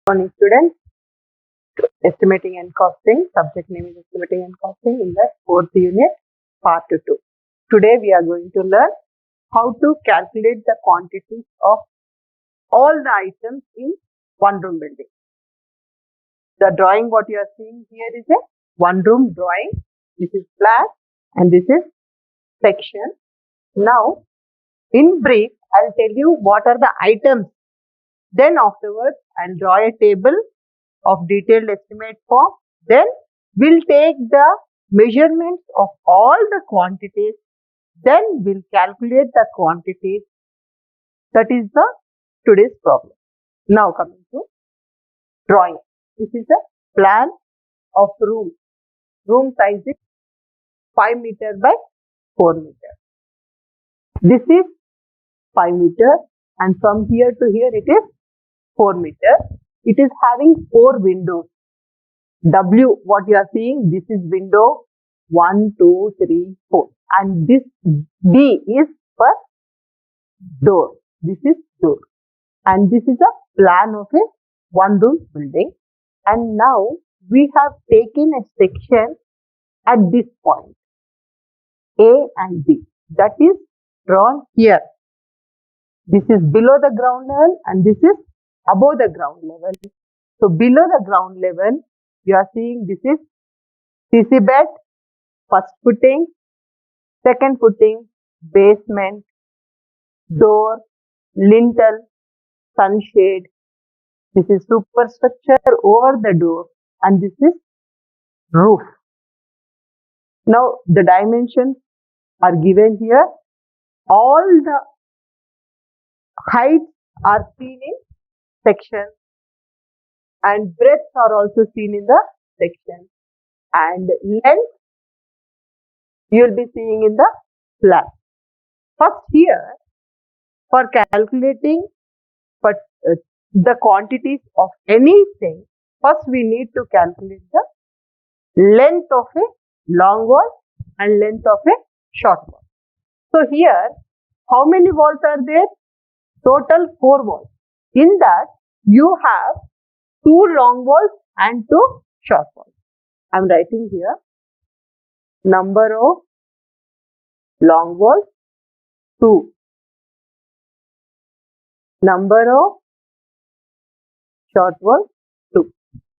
Morning students, estimating and costing, subject name is estimating and costing in the 4th unit, part 2. Today we are going to learn how to calculate the quantities of all the items in one room building. The drawing what you are seeing here is a one room drawing. This is flat and this is section. Now in brief, I'll tell you what are the items. Then afterwards, I'll draw a table of detailed estimate form. Then we'll take the measurements of all the quantities. Then we'll calculate the quantities. That is the today's problem. Now coming to drawing. This is a plan of room. Room size is 5 meter by 4 meter. This is 5 meter and from here to here it is 4 meter. It is having 4 windows. W, what you are seeing, this is window 1, 2, 3, 4. And this D is for door. This is door. And this is a plan of a one room building. And now we have taken a section at this point, A and B. That is drawn here. This is below the ground level and this is above the ground level. So below the ground level, you are seeing this is CC bed, first footing, second footing, basement, door, lintel, sunshade. This is superstructure over the door and this is roof. Now the dimensions are given here. All the heights are seen in section and breadths are also seen in the section and length you will be seeing in the plan. First here, for calculating the quantities of anything, first we need to calculate the length of a long wall and length of a short wall. So here, how many walls are there? Total 4 walls. In that, you have 2 long walls and 2 short walls. I am writing here number of long walls 2, number of short walls 2.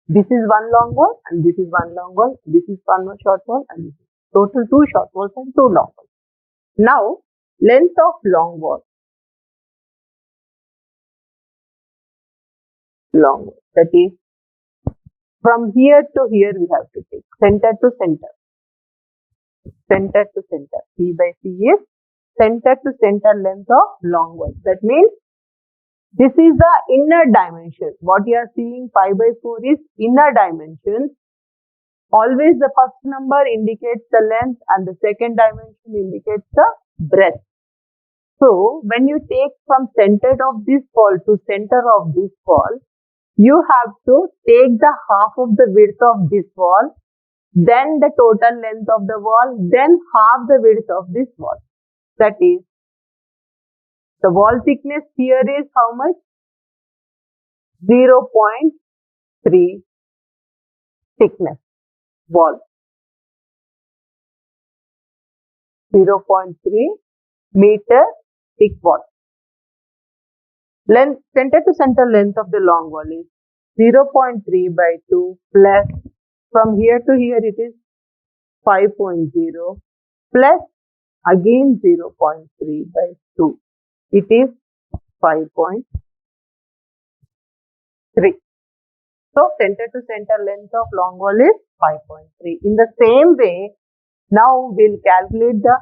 This is one long wall and this is one long wall. This is one short wall and this is total 2 short walls and 2 long walls. Now, length of long wall. Long wall. That is from here to here we have to take center to center. Center to center. C by C is center to center length of long wall. That means this is the inner dimension. What you are seeing 5 by 4 is inner dimension. Always the first number indicates the length and the second dimension indicates the breadth. So when you take from center of this wall to center of this wall, you have to take the half of the width of this wall, then the total length of the wall, then half the width of this wall. That is, the wall thickness here is how much? 0.3 thickness wall. 0.3 meter thick wall. Length, center to center length of the long wall is 0.3 by 2 plus from here to here it is 5.0 plus again 0.3 by 2. It is 5.3. So center to center length of long wall is 5.3. In the same way, now we'll calculate the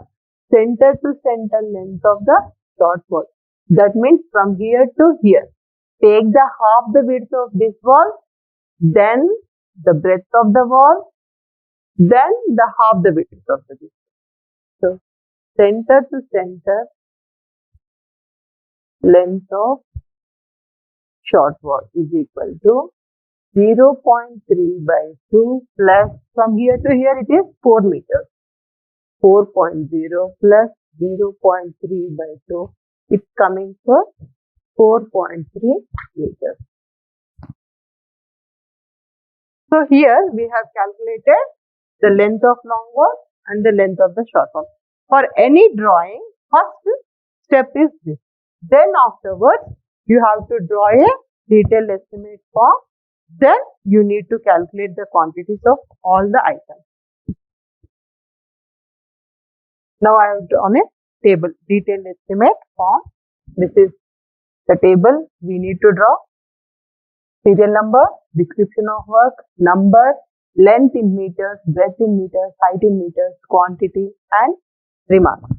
center to center length of the short wall. That means from here to here. Take the half the width of this wall, then the breadth of the wall, then the half the width of the wall. So center to center length of short wall is equal to 0.3 by 2 plus from here to here it is 4 meters. 4.0 plus 0.3 by 2. It's coming for 4.3 meters. So here we have calculated the length of long wall and the length of the short wall. For any drawing, first step is this. Then afterwards, you have to draw a detailed estimate form. Then you need to calculate the quantities of all the items. Now I have drawn a table, detailed estimate form. This is the table we need to draw. Serial number, description of work, number, length in meters, breadth in meters, height in meters, quantity and remarks.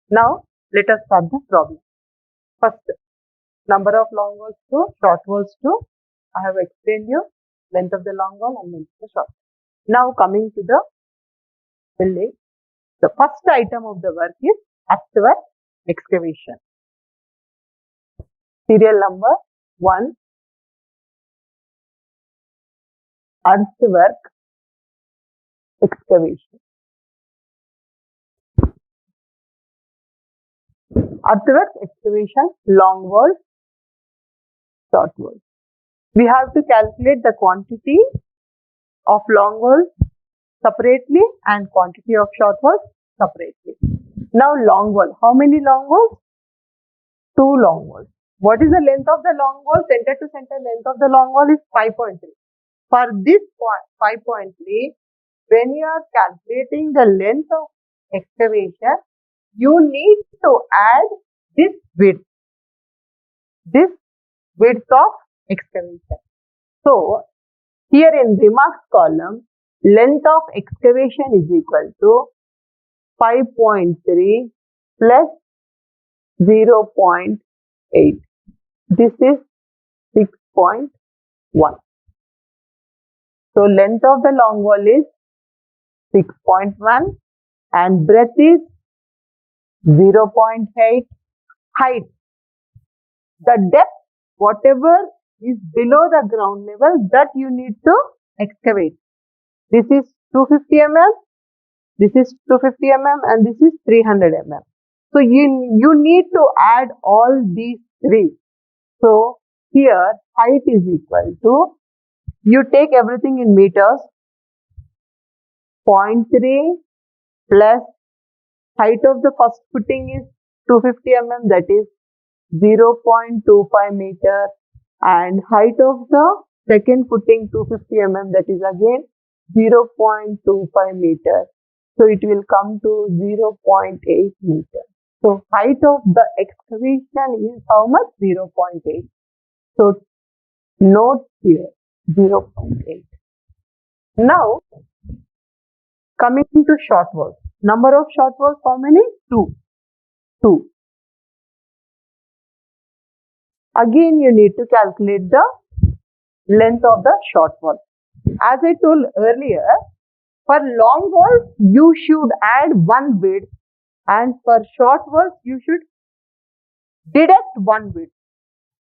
Now let us start the problem. First, number of long walls to short walls to. I have explained you length of the long wall and length of the short. Now coming to the building, the first item of the work is earthwork excavation. Serial number 1, earthwork excavation. Earthwork excavation, long wall, short wall. We have to calculate the quantity of long walls separately and quantity of short walls separately. Now long wall. How many long walls? 2 long walls. What is the length of the long wall? Center to center length of the long wall is 5.3. For this 5.3, when you are calculating the length of excavation, you need to add this width of excavation. So here in remarks column, length of excavation is equal to 5.3 plus 0.8. This is 6.1. So length of the long wall is 6.1 and breadth is 0.8. Height, the depth, whatever is below the ground level, that you need to excavate. This is 250 mm, this is 250 mm and this is 300 mm. So you need to add all these three. So here height is equal to, you take everything in meters, 0.3 plus height of the first footing is 250 mm, that is 0.25 meter, and height of the second footing 250 mm, that is again 0.25 meter. So it will come to 0.8 meter. So height of the excavation is how much? 0.8. So note here 0.8. Now coming to short walls. Number of short walls, how many? 2. Again you need to calculate the length of the short wall. As I told earlier, for long walls you should add one width, and for short walls you should deduct one width.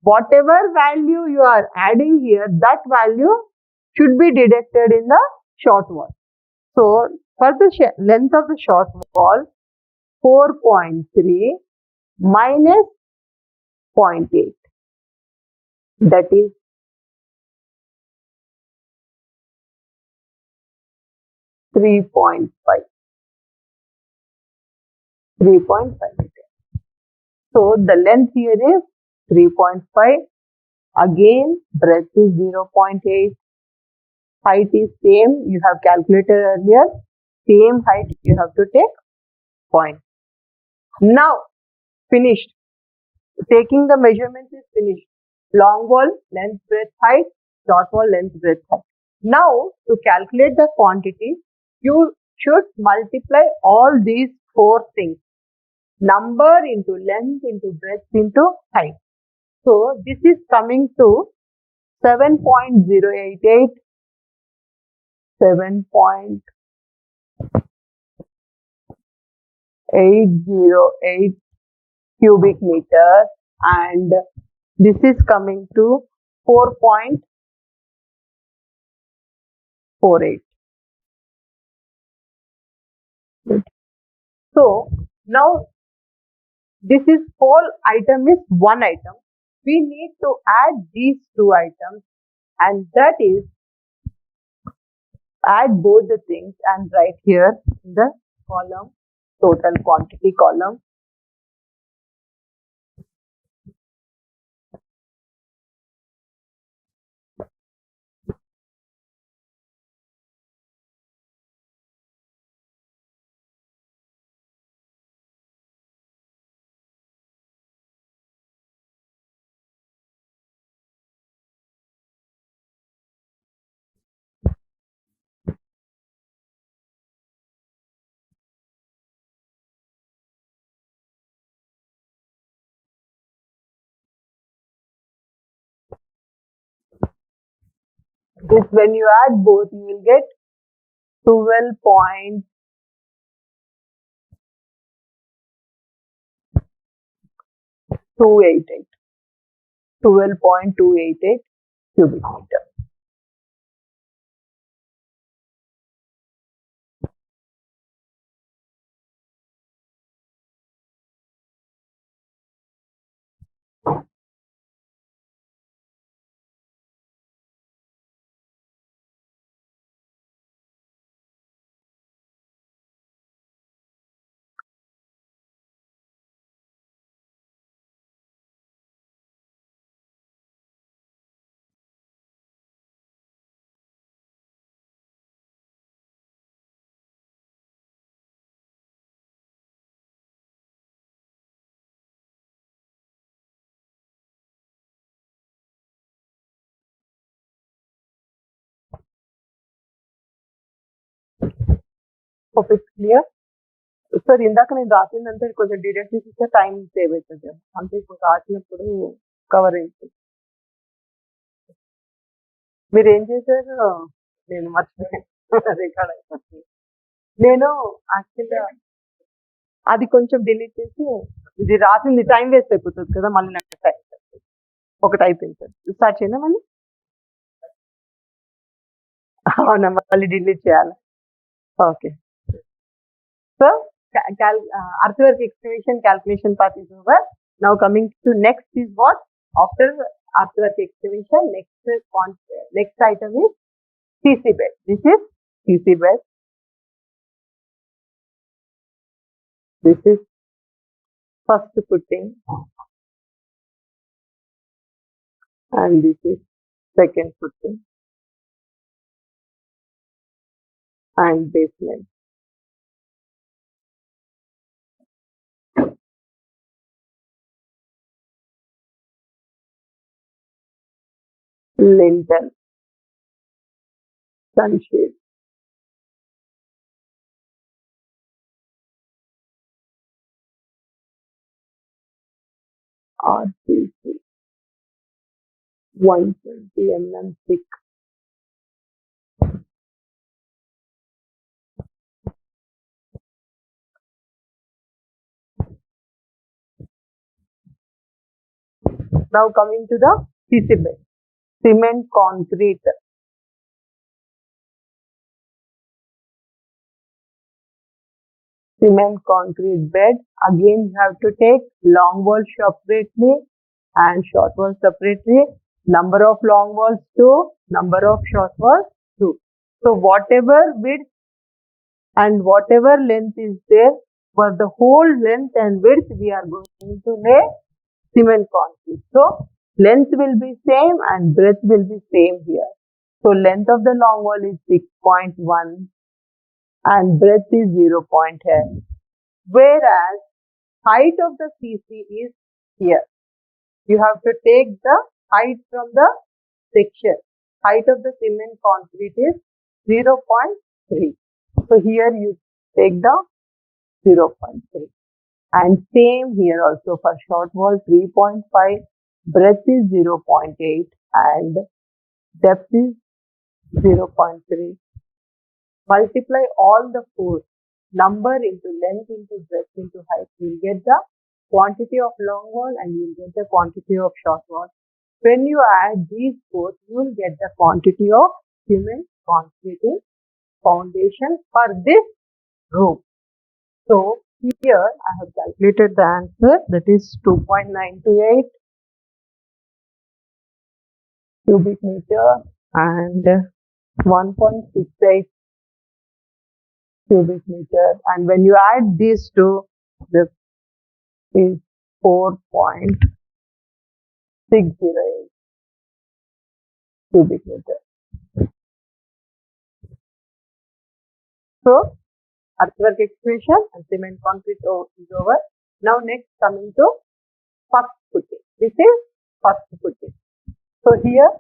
Whatever value you are adding here, that value should be deducted in the short wall. So for the length of the short wall, 4.3 minus 0.8, that is 3.5 meter. So the length here is 3.5. Again breadth is 0.8. Height is same, you have calculated earlier. Same height you have to take point. Now finished. Taking the measurements is finished. Long wall, length, breadth, height. Short wall, length, breadth, height. Now to calculate the quantity, you should multiply all these 4 things. Number into length into breadth into height. So this is coming to 7.088, 7.808 cubic meters, and this is coming to 4.48. So now this is whole item is one item. We need to add these 2 items, and that is Add both the things and write here in the column, total quantity column. This, when you add both, you will get 12.288. 12.288 cubic meter. Hope it's clear. Sir ఇందాక నేను రాసిందంటే కొంచెం details ఇస్తే time save అవుతుంది అంటే ఇప్పుడు రాసినప్పుడు cover అవుతుంది. మీరు ఏం చేశారు? నేను మర్చిపోయాను రికార్డ్ అయిపోతుంది. నేను యాక్చువల్గా అది కొంచెం డిలీట్ చేసి ఇది రాసింది టైం వేస్ట్ అయిపోతుంది కదా, మళ్ళీ నాకు టైం ఒకటి అయిపోయింది సార్. స్టార్ట్ చేయండి మళ్ళీ. అవునా, మళ్ళీ డిలీట్ చేయాలి. Okay. So earthwork excavation calculation part is over. Now coming to next is what? After earthwork excavation, next item is CC bed. This is CC bed. This is first footing and this is second footing and basement. Lintel, sunshade, RCC, 120 mm thick. Now coming to the CC bed, cement concrete. Cement concrete bed. Again, you have to take long wall separately and short wall separately. Number of long walls 2, number of short walls 2. So whatever width and whatever length is there, for the whole length and width we are going to lay cement concrete. So length will be same and breadth will be same here. So length of the long wall is 6.1 and breadth is 0.10. Whereas height of the CC is here. You have to take the height from the section. Height of the cement concrete is 0.3. So here you take the 0.3. And same here also for short wall 3.5, breadth is 0.8 and depth is 0.3. Multiply all the four, number into length into breadth into height. You will get the quantity of long wall and you will get the quantity of short wall. When you add these both, you will get the quantity of cement concrete foundation for this room. So here I have calculated the answer, that is 2.928 cubic meter and 1.68 cubic meter, and when you add these two, this is 4.608 cubic meter. So earthwork excavation and cement concrete is over. Now next coming to first footing. This is first footing. So here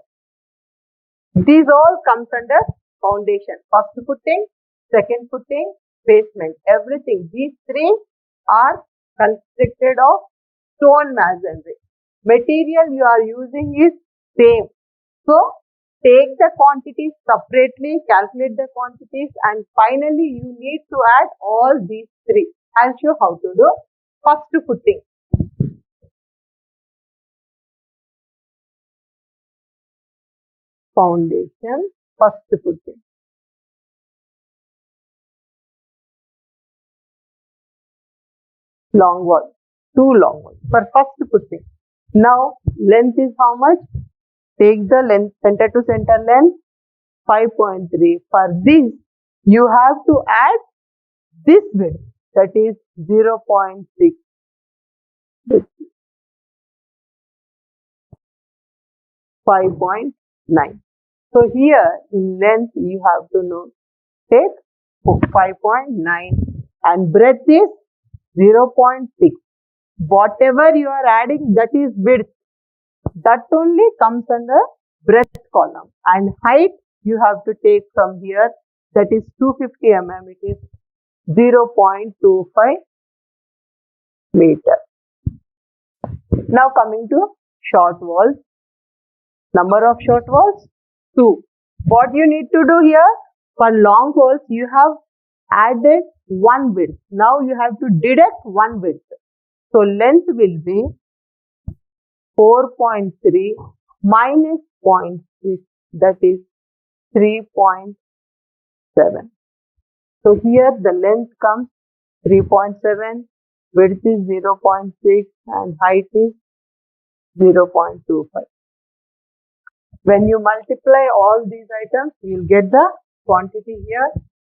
these all comes under foundation. First footing, second footing, basement. Everything. These three are constructed of stone masonry. Material you are using is same. So take the quantities separately, calculate the quantities, and finally you need to add all these three. I'll show how to do. First footing. Foundation, first footing. Long wall, 2 long walls for first footing. Now length is how much? Take the length, center to center length, 5.3. For this, you have to add this width, that is 0.6. 5.9. So here in length you have to know, take 5.9 and breadth is 0.6. Whatever you are adding, that is width. That only comes under breadth column, and height you have to take from here, that is 250 mm, it is 0.25 meter. Now coming to short walls. Number of short walls? 2. What you need to do here? For long walls you have added one width. Now you have to deduct one width. So length will be 4.3 minus 0.6, that is 3.7. So here the length comes 3.7, width is 0.6 and height is 0.25. When you multiply all these items, you will get the quantity here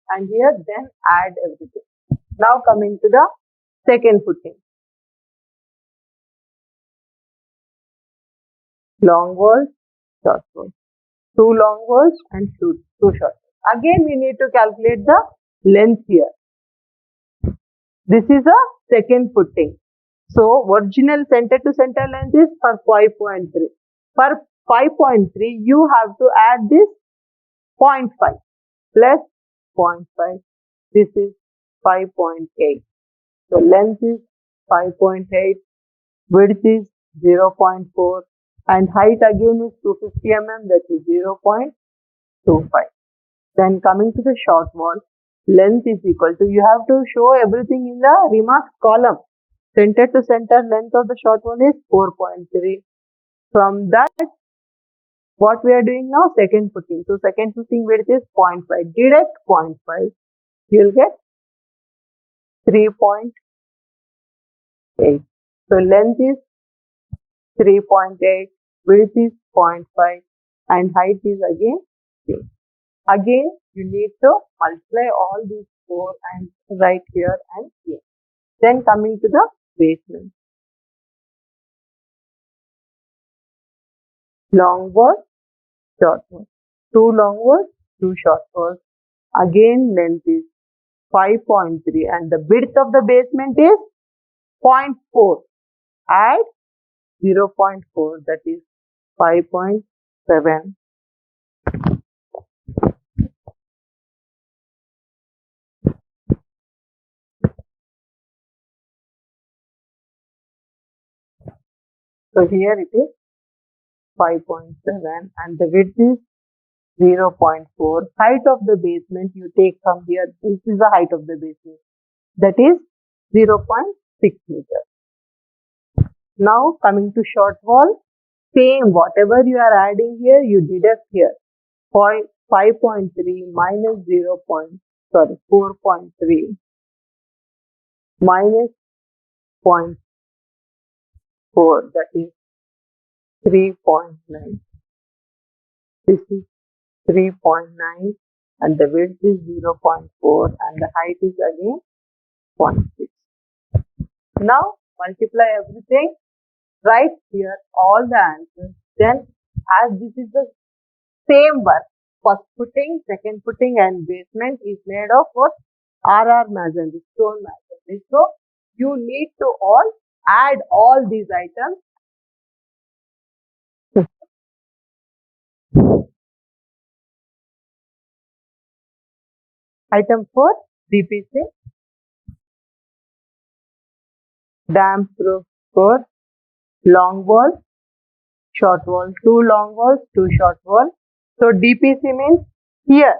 and here, then add everything. Now coming to the second footing. Long walls, short walls. 2 long walls and 2 short walls. Again, we need to calculate the length here. This is a second footing. So, original center to center length is for 5.3. For 5.3, you have to add this 0.5 plus 0.5. This is 5.8. So, length is 5.8, width is 0.4 and height again is 250 mm, that is 0.25. Then coming to the short wall, length is equal to, you have to show everything in the remarks column. Center to center length of the short wall is 4.3. From that, what we are doing now? Second footing. So second footing width is 0.5. Deduct 0.5. You will get 3.8. So length is 3.8, width is 0.5 and height is again 3. Again, you need to multiply all these 4 and write here and here. Then coming to the basement. Long wall, short wall. 2 long walls, 2 short walls. Again, length is 5.3 and the width of the basement is 0.4. Add 0.4, that is 5.7. So here it is 5.7 and the width is 0.4. Height of the basement you take from here, this is the height of the basement, that is 0.6 meter. Now coming to short wall, same, whatever you are adding here, you deduct here. 5.3 minus 4.3 minus 0.4, that is 3.9. This is 3.9 and the width is 0.4 and the height is again 0.6. Now multiply everything, write here all the answers. Then as this is the same work, first footing, second footing and basement is made of what? RR masonry, stone masonry. So you need to all add all these items. Item 4, DPC, damp proof 4, long wall, short wall, 2 long walls, 2 short wall. So DPC means here,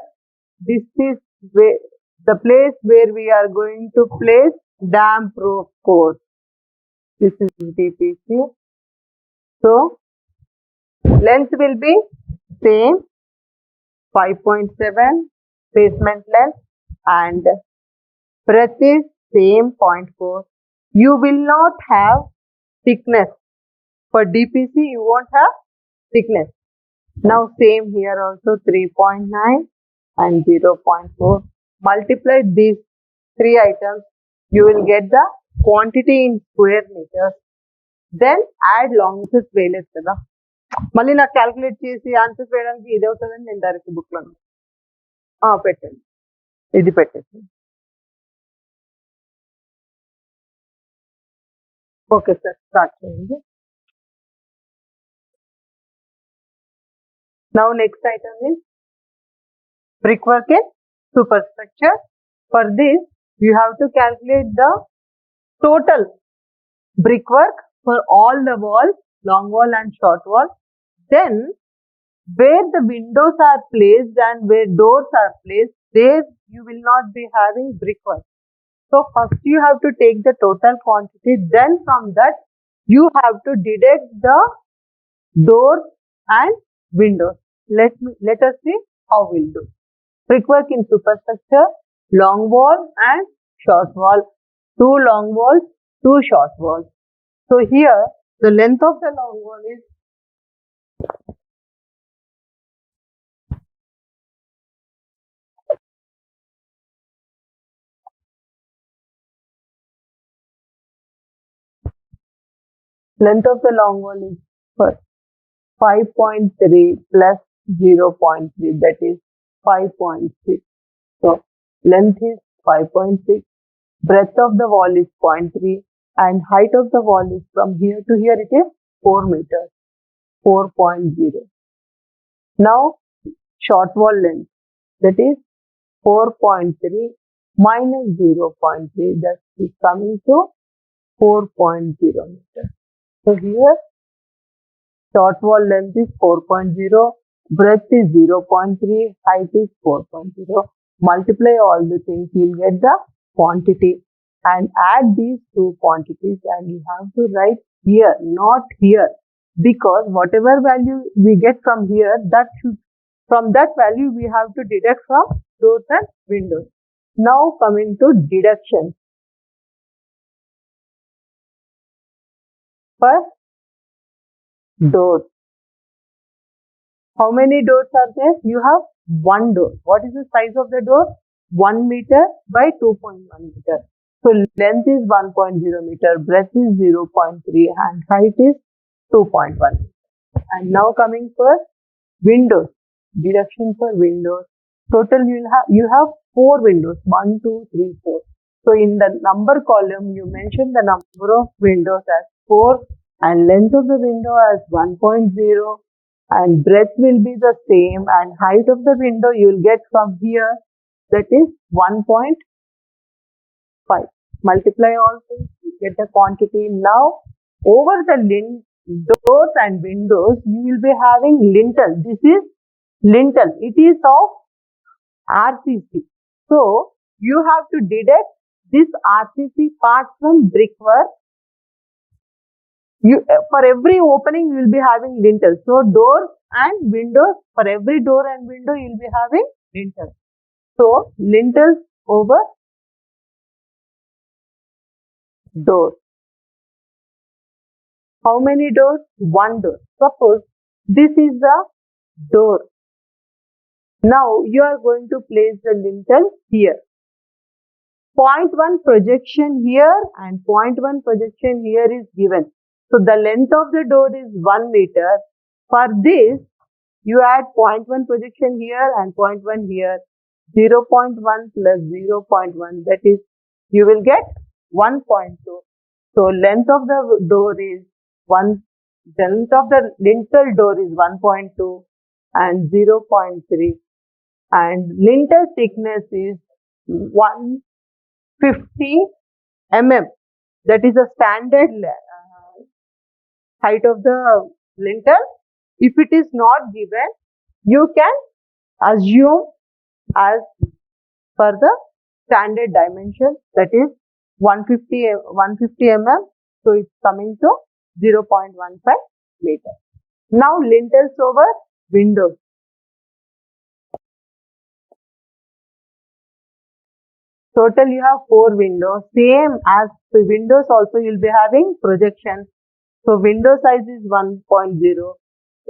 this is where, the place where we are going to place damp proof course. This is DPC. So length will be same, 5.7 basement length, and breadth is same, 0.4. You will not have thickness. For DPC, you won't have thickness. Now same here also, 3.9 and 0.4. Multiply these 3 items, you will get the quantity in square meters. Then add longest వేయలేదు కదా, మళ్ళీ నాకు calculate చేసి answers వేయడానికి ఇది అవుతుందని నేను direct బుక్లో పెట్టండి, ఇది పెట్టేసి. ఓకే సార్, స్టార్ట్ చేయండి. Now next item is brickwork in superstructure. For this, you have to calculate the total brickwork for all the walls, long wall and short wall. Then, where the windows are placed and where doors are placed, there you will not be having brickwork. So first you have to take the total quantity. Then from that you have to deduct the doors and windows. Let us see how we'll do. Brickwork in superstructure, long wall and short wall. 2 long walls, 2 short walls. So here the length of the long wall is length of the long wall is first 5.3 plus 0.3, that is 5.6. So length is 5.6, breadth of the wall is 0.3 and height of the wall is from here to here it is 4 meters, 4.0. Now short wall length, that is 4.3 minus 0.3, that is coming to 4.0 meters. So here short wall length is 4.0, breadth is 0.3, height is 4.0. Multiply all the things, you will get the quantity and add these 2 quantities, and you have to write here, not here, because whatever value we get from here, from that value we have to deduct from doors and windows. Now coming to deduction. First, doors. How many doors are there? You have 1 door. What is the size of the door? 1 meter by 2.1 meter. So length is 1.0 meter, breadth is 0.3 and height is 2.1 meter. And now coming for windows. Deduction for windows. Total you have 4 windows. 1, 2, 3, 4. So in the number column, you mention the number of windows as 4 and length of the window as 1.0 and breadth will be the same and height of the window you will get from here, that is 1.5. Multiply all things, you get the quantity. Now over the doors and windows you will be having lintel. This is lintel. It is of RCC. So you have to deduct this RCC part from brickwork. For every opening you will be having lintel. So doors and windows, for every door and window you will be having lintel. So lintels over doors. How many doors? 1 door. Suppose this is the door. Now you are going to place the lintel here. Point 1 projection here and point 1 projection here is given. So the length of the door is 1 meter. For this, you add point 1 projection here and point 1 here. 0.1 plus 0.1, that is, you will get 1.2. So length of the door is 1, the length of the lintel door is 1.2 and 0.3, and lintel thickness is 150 mm. That is the standard height of the lintel. If it is not given, you can assume as per the standard dimension, that is 150 mm. So it's coming to 0.15 meter. Now lintels over windows. Total you have 4 windows. Same as the windows also you will be having projections. So window size is 1.0.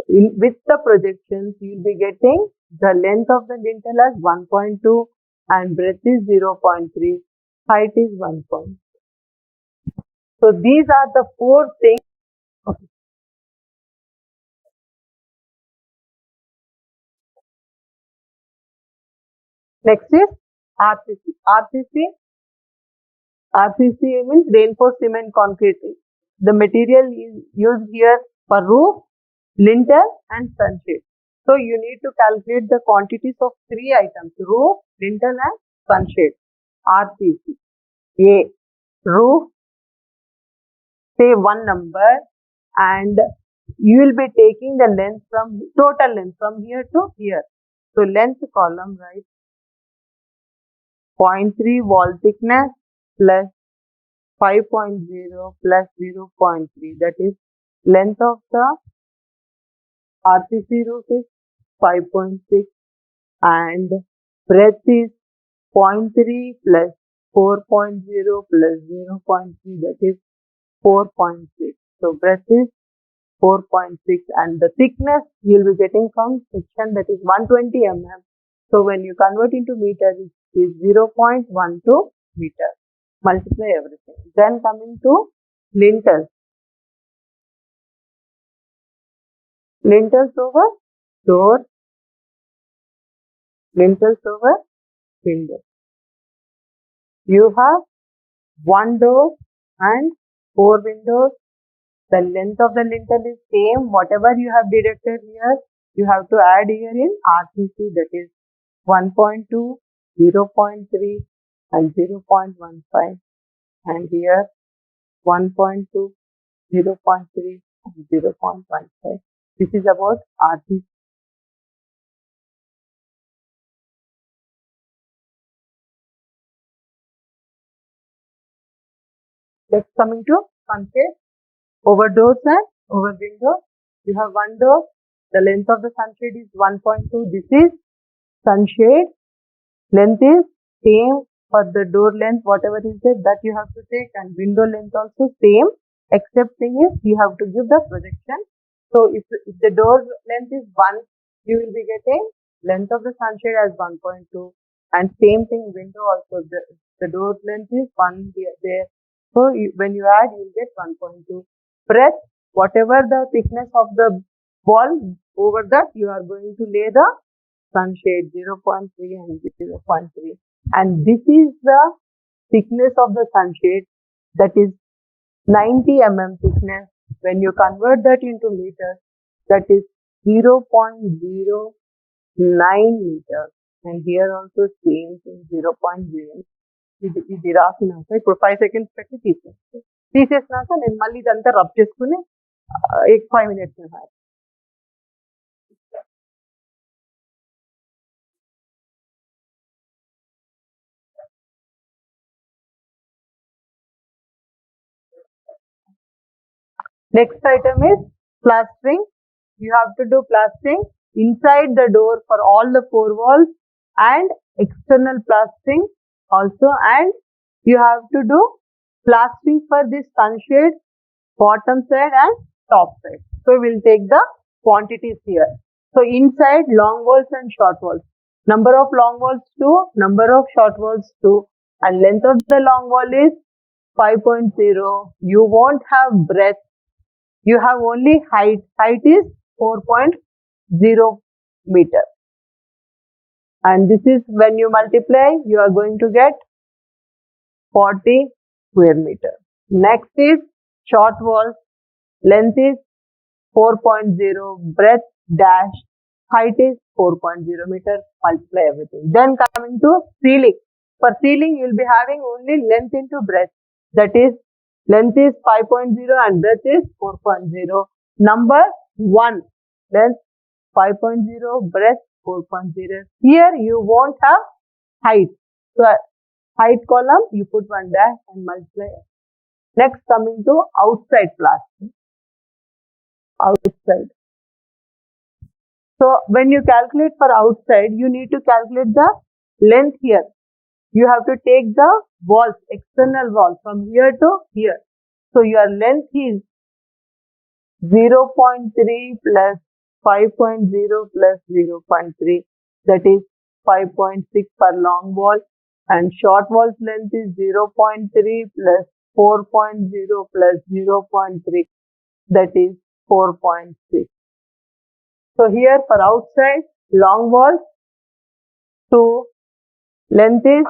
With the projections you will be getting the length of the lintel as 1.2 and breadth is 0.3. Height is 1. So these are the 4 things. Okay. Next is RCC. RCC means reinforced cement concrete. The material is used here for roof, lintel and sunshade. So you need to calculate the quantities of 3 items: roof, lintel and sunshade. RCC. A. Roof, say 1 number, and you will be taking the length from total length from here to here. So length column, right? 0.3 wall thickness plus 5.0 plus 0.3, that is length of the RCC roof is 5.6 and breadth is 0.3 plus 4.0 plus 0.3, that is 4.6. So breadth is 4.6 and the thickness you will be getting from section, that is 120 mm. So when you convert into meter, it is 0.12 meter. Multiply everything. Then coming to lintels. Lintels over door, lintels over window. You have 1 door and 4 windows. The length of the lintel is same. Whatever you have deducted here, you have to add here in RCC, that is 1.2, 0.3 and 0.15, and here 1.2, 0.3 and 0.15. This is about RCC. Next coming to sunshade. Over doors and over windows. You have 1 door. The length of the sunshade is 1.2. This is sunshade. Length is same for the door length, whatever is there, that you have to take, and window length also same, except thing is you have to give the projection. So if the door length is 1, you will be getting length of the sunshade as 1.2, and same thing window also, the door length is 1 there. So when you add, you will get 1.2. Breadth, whatever the thickness of the wall, over that you are going to lay the sunshade, 0.3 and 0.3. And this is the thickness of the sunshade, that is 90 mm thickness. When you convert that into meters, that is 0.09 meters. And here also same thing, 0.0. ఇది రాసినాక ఇప్పుడు 5 seconds పెట్టి తీసేసినాక నేను మళ్ళీ ఇదంతా rub చేసుకుని 5 minutes Next item is plastering. You have to do plastering inside the door for all the 4 walls and external plastering also, and you have to do plastering for this sunshade, bottom side and top side. So we'll take the quantities here. So inside long walls and short walls. Number of long walls 2, number of short walls 2, and length of the long wall is 5.0. You won't have breadth. You have only height. Height is 4.0 meter. And this is when you multiply, you are going to get 40 square meter. Next is short wall. Length is 4.0, breadth dash, height is 4.0 meter, multiply everything. Then coming to ceiling. For ceiling, you will be having only length into breadth. That is, length is 5.0 and breadth is 4.0. Number 1, length 5.0, breadth 4.0. Here you won't have height. So, height column, you put one dash and multiply. Next, coming to outside plastering. Outside. So, when you calculate for outside, you need to calculate the length here. You have to take the walls, external walls from here to here. So, your length is 0.3 plus 5.0 plus 0.3, that is 5.6 per long wall, and short wall's length is 0.3 plus 4.0 plus 0.3, that is 4.6. So here for outside long wall, so length is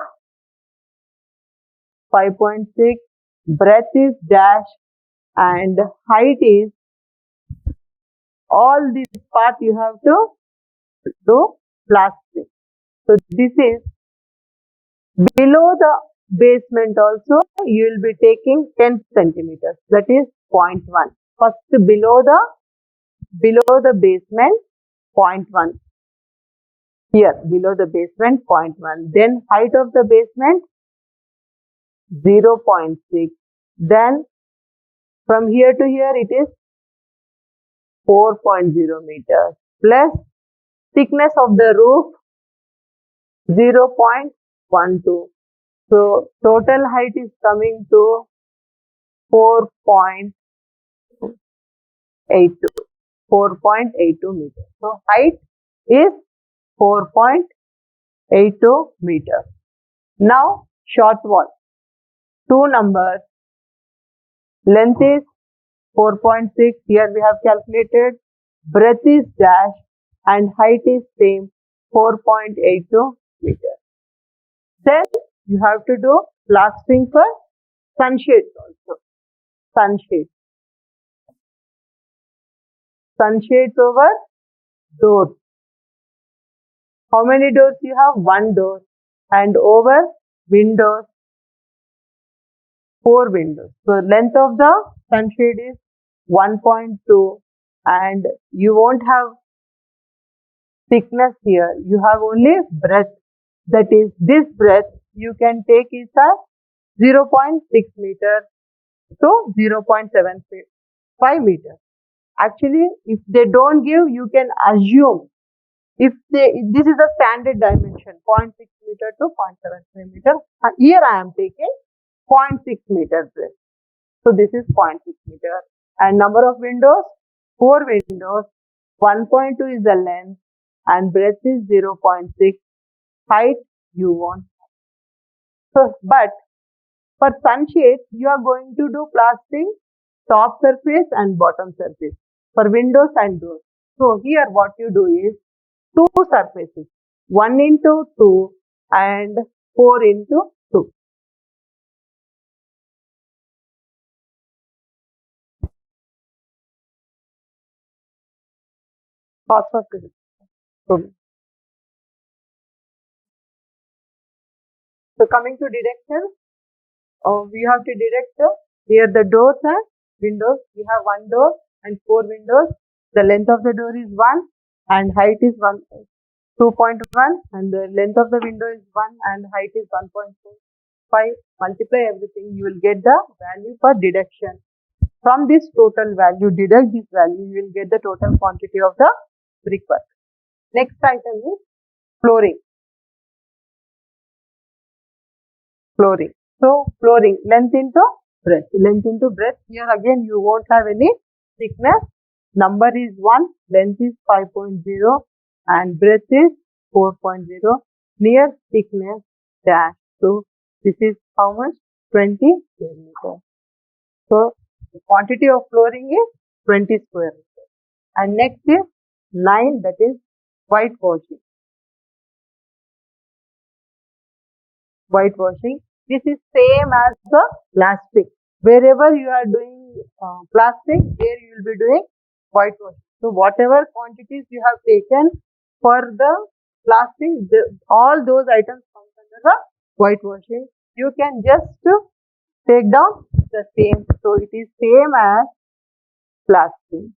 5.6, breadth is dash, and height is, all this part you have to do plastering. So this is below the basement also you will be taking 10 centimeters, that is 0.1. First below the basement 0.1. Here below the basement 0.1. Then height of the basement 0.6. Then from here to here it is 4.0 meters plus thickness of the roof 0.12. So total height is coming to 4.82 meters. So height is 4.82 meters. Now short wall, 2 numbers, length is 4.6, here we have calculated, breadth is dash and height is same 4.82 meters. Then you have to do plastering for sunshades also. Sunshades. Sunshades over doors. How many doors you have? 1 door. And over windows, 4 windows. So length of the sunshade is 1.2 and you won't have thickness here. You have only breadth. That is, this breadth you can take is a 0.6 meter to 0.75 meters. Actually, if they don't give, you can assume. If this is the standard dimension, 0.6 meter to 0.75 meter. Here I am taking 0.6 meter breadth. So this is 0.6 meter. And number of windows, 4 windows. 1.2 is the length and breadth is 0.6. Height you won't have. So, but for sunshades, you are going to do plastering top surface and bottom surface for windows and doors. So here what you do is 2 surfaces, 1 into 2 and 4 into 2. So coming to deduction, we have to deduct here the doors and windows. We have 1 door and 4 windows. The length of the door is 1 and height is 2.1 and the length of the window is 1 and height is 1.5. Multiply everything, you will get the value for deduction. From this total value, deduct this value, you will get the total quantity of the brickwork. Next item is flooring. Flooring. So flooring, length into breadth. Length into breadth. Here again you won't have any thickness. Number is 1, length is 5.0 and breadth is 4.0, near thickness dash. So this is how much? 20 square meter. So the quantity of flooring is 20 square meter. And next is 9, that is whitewashing. Whitewashing. This is same as the plastic. Wherever you are doing plastic, there you will be doing whitewashing. So whatever quantities you have taken for the plastic, all those items come under the whitewashing. You can just take down the same. So it is same as plastic.